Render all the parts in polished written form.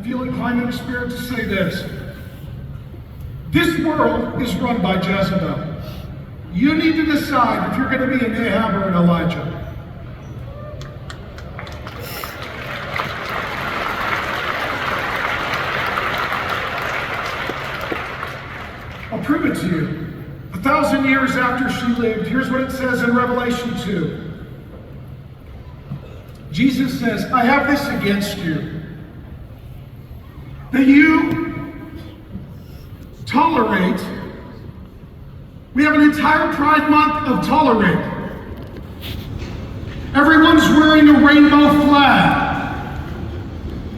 feel inclined in the Spirit to say this. This world is run by Jezebel. You need to decide if you're going to be an Ahab or an Elijah. I'll prove it to you. 1,000 years after she lived, here's what it says in Revelation 2. Jesus says, I have this against you, that you tolerate. We have an entire Pride Month of tolerate. Everyone's wearing a rainbow flag.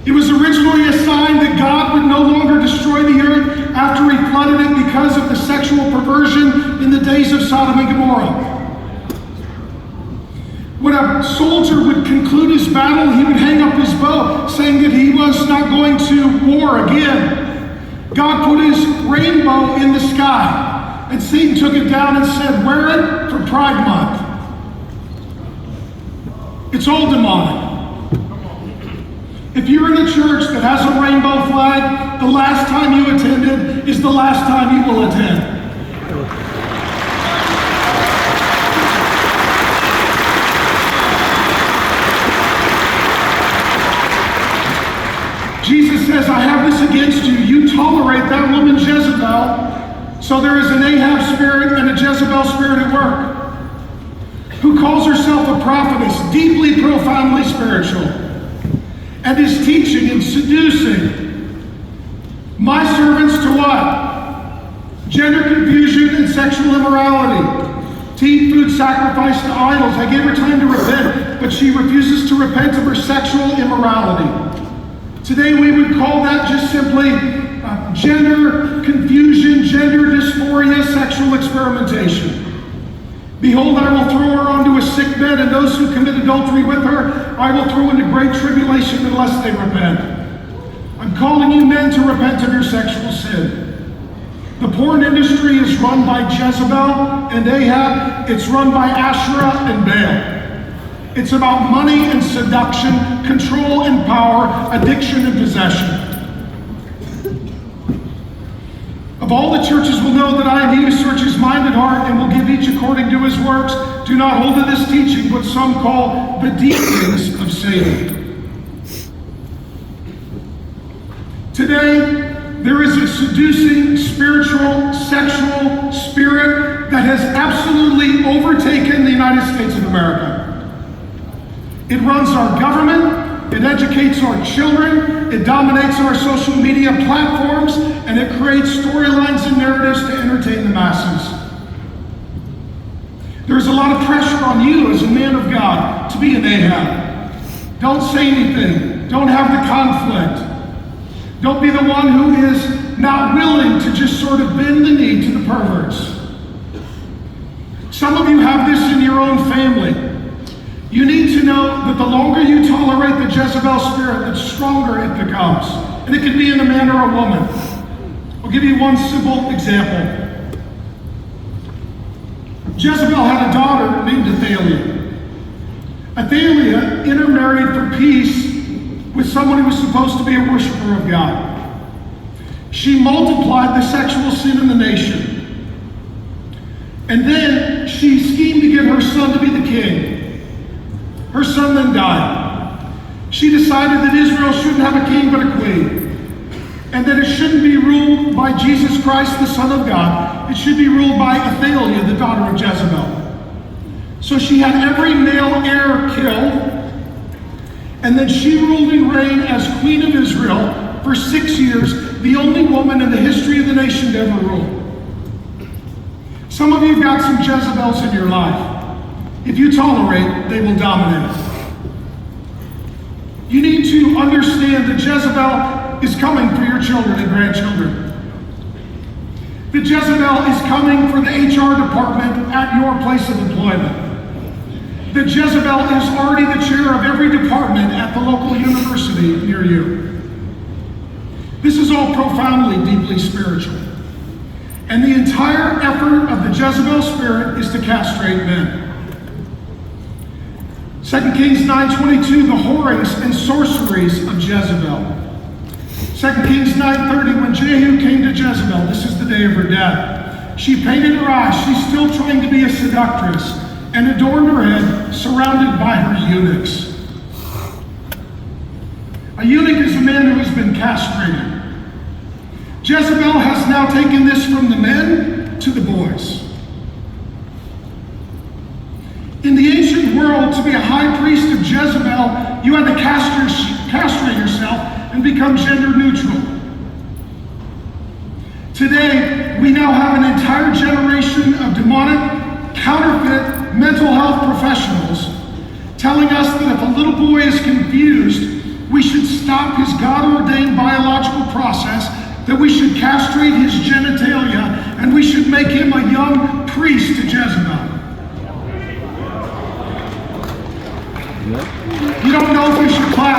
It was originally a sign that God would no longer destroy the earth after he flooded it because of the sexual perversion in the days of Sodom and Gomorrah. When a soldier would conclude his battle, he would hang up his bow, saying that he was not going to war again. God put his rainbow in the sky, and Satan took it down and said, wear it for Pride Month. It's all demonic. If you're in a church that has a rainbow flag, the last time you attended is the last time you will attend. Jesus says, I have this against you. You tolerate that woman Jezebel, so there is an Ahab spirit and a Jezebel spirit at work, who calls herself a prophetess, deeply, profoundly spiritual, and is teaching and seducing my servants to what? Gender confusion and sexual immorality. To eat food sacrificed to idols. I gave her time to repent, but she refuses to repent of her sexual immorality. Today we would call that just simply gender confusion, gender dysphoria, sexual experimentation. Behold, I will throw her onto a sick bed, and those who commit adultery with her, I will throw into great tribulation unless they repent. I'm calling you men to repent of your sexual sin. The porn industry is run by Jezebel and Ahab. It's run by Asherah and Baal. It's about money and seduction, control and power, addiction and possession. Of all the churches will know that I am he who searches mind and heart and will give each according to his works. Do not hold to this teaching, what some call the deep things of Satan. Today, there is a seducing, spiritual, sexual spirit that has absolutely overtaken the United States of America. It runs our government, it educates our children, it dominates our social media platforms, and it creates storylines and narratives to entertain the masses. There's a lot of pressure on you as a man of God to be an Ahab. Don't say anything. Don't have the conflict. Don't be the one who is not willing to just sort of bend the knee to the perverts. Some of you have this in your own family. You need to know that the longer you tolerate the Jezebel spirit, the stronger it becomes. And it can be in a man or a woman. I'll give you one simple example. Jezebel had a daughter named Athaliah. Athaliah intermarried for peace with someone who was supposed to be a worshiper of God. She multiplied the sexual sin in the nation. And then she schemed to get her son to be the king. Her son then died. She decided that Israel shouldn't have a king but a queen, and that it shouldn't be ruled by Jesus Christ, the Son of God. It should be ruled by Athaliah, the daughter of Jezebel. So she had every male heir killed, and then she ruled and reigned as Queen of Israel for 6 years, the only woman in the history of the nation to ever rule. Some of you have got some Jezebels in your life. If you tolerate, they will dominate. You need to understand that Jezebel is coming for your children and grandchildren. That Jezebel is coming for the HR department at your place of employment. That Jezebel is already the chair of every department at the local university near you. This is all profoundly, deeply spiritual. And the entire effort of the Jezebel spirit is to castrate men. 2 Kings 9:22, the whorings and sorceries of Jezebel. 2 Kings 9:30, when Jehu came to Jezebel, this is the day of her death. She painted her eyes, she's still trying to be a seductress, and adorned her head, surrounded by her eunuchs. A eunuch is a man who has been castrated. Jezebel has now taken this from the men to the boys. In the ancient world, to be a high priest of Jezebel, you had to castrate yourself and become gender neutral. Today, we now have an entire generation of demonic, counterfeit mental health professionals telling us that if a little boy is confused, we should stop his God-ordained biological process, that we should castrate his genitalia, and we should make him a young priest to Jezebel. You don't know if you should clap